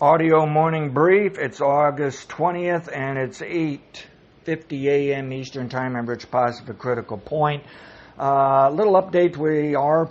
Audio morning brief. It's August 20th and it's 8:50 a.m. Eastern Time. I'm Rich Pacific Critical Point. Little update. We are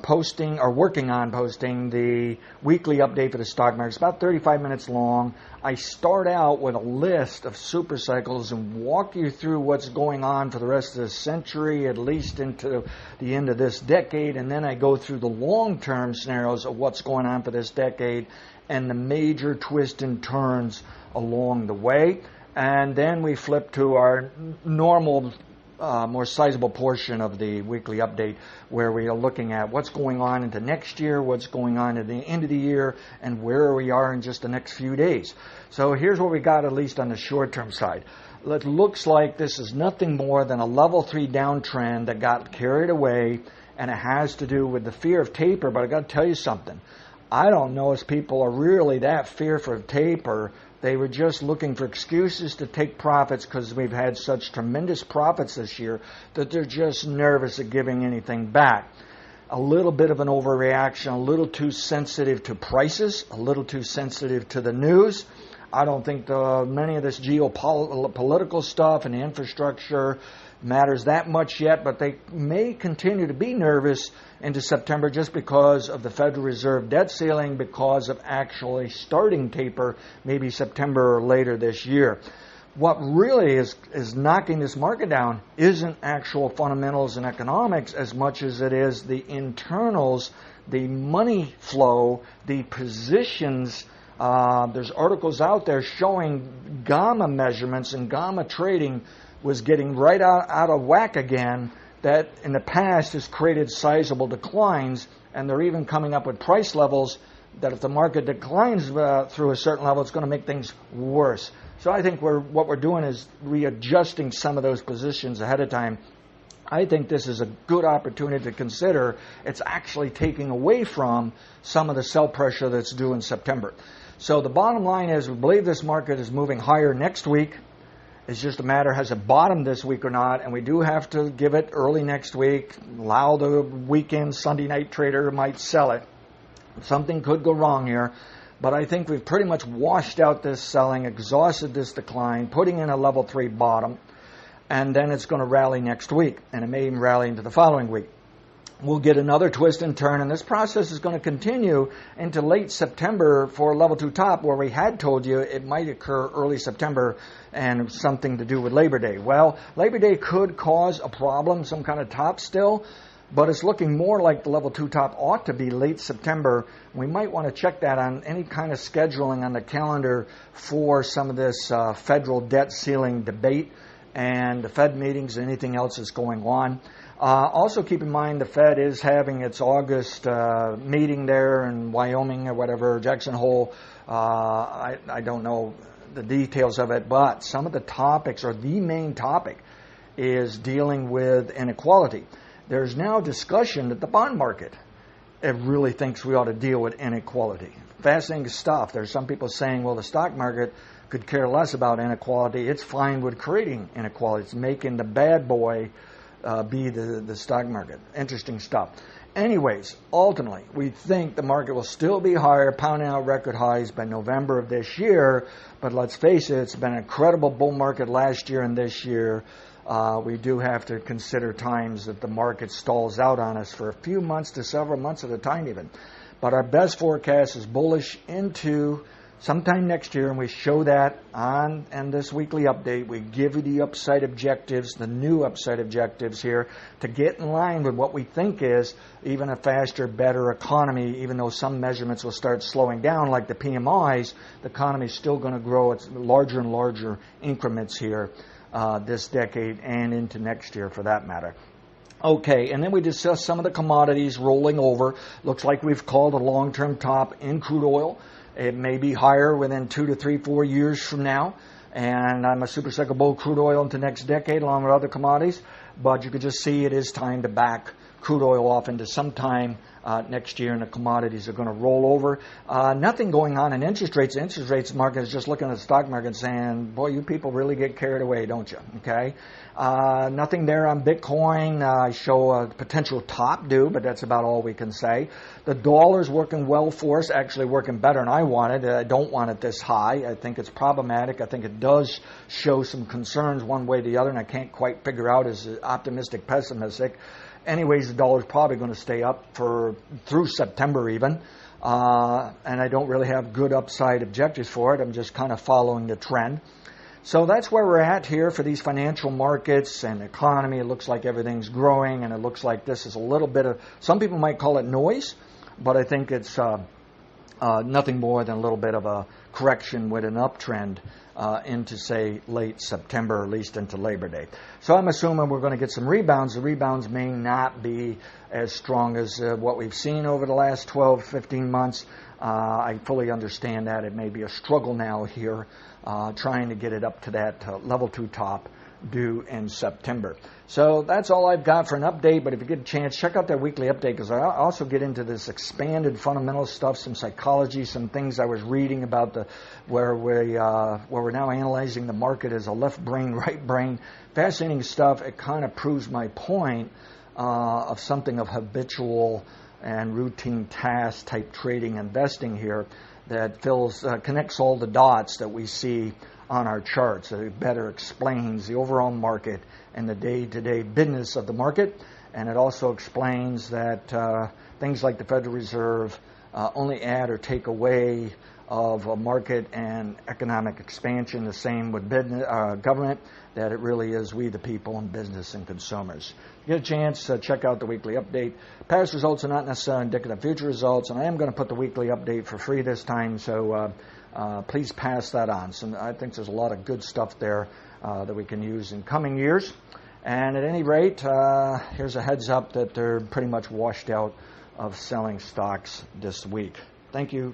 working on posting the weekly update for the stock market. It's about 35 minutes long. I start out with a list of super cycles and walk you through what's going on for the rest of the century, at least into the end of this decade, and then I go through the long-term scenarios of what's going on for this decade and the major twists and turns along the way. And then we flip to our normal more sizable portion of the weekly update where we are looking at what's going on into next year, what's going on at the end of the year, and where we are in just the next few days. So here's what we got, at least on the short-term side. It looks like this is nothing more than a level 3 downtrend that got carried away, and it has to do with the fear of taper. But I got to tell you something. I don't know if people are really that fearful of taper. They were just looking for excuses to take profits because we've had such tremendous profits this year that they're just nervous of giving anything back. A little bit of an overreaction, a little too sensitive to prices, a little too sensitive to the news. I don't think many of this geopolitical stuff and the infrastructure matters that much yet, but they may continue to be nervous into September just because of the Federal Reserve debt ceiling, because of actually starting taper maybe September or later this year. What really is knocking this market down isn't actual fundamentals and economics as much as it is the internals, the money flow, the positions. There's articles out there showing gamma measurements and gamma trading was getting right out of whack again, that in the past has created sizable declines, and they're even coming up with price levels that if the market declines through a certain level, it's going to make things worse. So I think what we're doing is readjusting some of those positions ahead of time. I think this is a good opportunity to consider. It's actually taking away from some of the sell pressure that's due in September. So the bottom line is we believe this market is moving higher next week. It's just a matter, has it bottomed this week or not? And we do have to give it early next week, allow the weekend Sunday night trader might sell it. Something could go wrong here. But I think we've pretty much washed out this selling, exhausted this decline, putting in a level 3 bottom. And then it's going to rally next week. And it may even rally into the following week. We'll get another twist and turn, and this process is going to continue into late September for level 2 top, where we had told you it might occur early September and something to do with Labor Day. Well, Labor Day could cause a problem, some kind of top still, but it's looking more like the level 2 top ought to be late September. We might want to check that on any kind of scheduling on the calendar for some of this federal debt ceiling debate and the Fed meetings and anything else that's going on. Also keep in mind the Fed is having its August meeting there in Wyoming or whatever, Jackson Hole. I don't know the details of it, but some of the topics, or the main topic, is dealing with inequality. There's now discussion that the bond market really thinks we ought to deal with inequality. Fascinating stuff. There's some people saying, well, the stock market could care less about inequality. It's fine with creating inequality. It's making the bad boy be the stock market. Interesting stuff. Anyways, ultimately, we think the market will still be higher, pounding out record highs by November of this year. But let's face it, it's been an incredible bull market last year and this year. We do have to consider times that the market stalls out on us for a few months to several months at a time even. But our best forecast is bullish into sometime next year, and we show that on this weekly update. We give you the upside objectives, the new upside objectives here, to get in line with what we think is even a faster, better economy. Even though some measurements will start slowing down, like the PMIs, the economy is still going to grow. It's larger and larger increments here this decade and into next year for that matter. Okay, and then we discuss some of the commodities rolling over. Looks like we've called a long-term top in crude oil. It may be higher within 2 to 3, 4 years from now. And I'm a super cycle bull crude oil into next decade along with other commodities. But you can just see it is time to back crude oil off into some time next year, and the commodities are going to roll over. Nothing going on in interest rates. The interest rates market is just looking at the stock market saying, boy, you people really get carried away, don't you? Okay. Nothing there on Bitcoin. I show a potential top due, but that's about all we can say. The dollar's working well for us, actually working better than I wanted. I don't want it this high. I think it's problematic. I think it does show some concerns one way or the other, and I can't quite figure out is it optimistic, pessimistic. Anyways, the dollar's probably going to stay up through September even, and I don't really have good upside objectives for it. I'm just kind of following the trend. So that's where we're at here for these financial markets and economy. It looks like everything's growing, and it looks like this is a little bit of, some people might call it noise, but I think it's nothing more than a little bit of a correction with an uptrend into, say, late September, or at least into Labor Day. So I'm assuming we're going to get some rebounds. The rebounds may not be as strong as what we've seen over the last 12, 15 months. I fully understand that. It may be a struggle now here, trying to get it up to that level 2 top due in September. So that's all I've got for an update, but if you get a chance, check out that weekly update, because I also get into this expanded fundamental stuff, some psychology, some things I was reading about where we're now analyzing the market as a left brain, right brain. Fascinating stuff. It kind of proves my point of something of habitual and routine task type trading investing here that connects all the dots that we see on our charts. It better explains the overall market and the day-to-day business of the market, and it also explains that things like the Federal Reserve only add or take away of a market and economic expansion. The same with business, government, that it really is we the people and business and consumers. If you get a chance, check out the weekly update. Past results are not necessarily indicative of future results, and I am going to put the weekly update for free this time, so please pass that on. So I think there's a lot of good stuff there that we can use in coming years. And at any rate, here's a heads up that they're pretty much washed out of selling stocks this week. Thank you.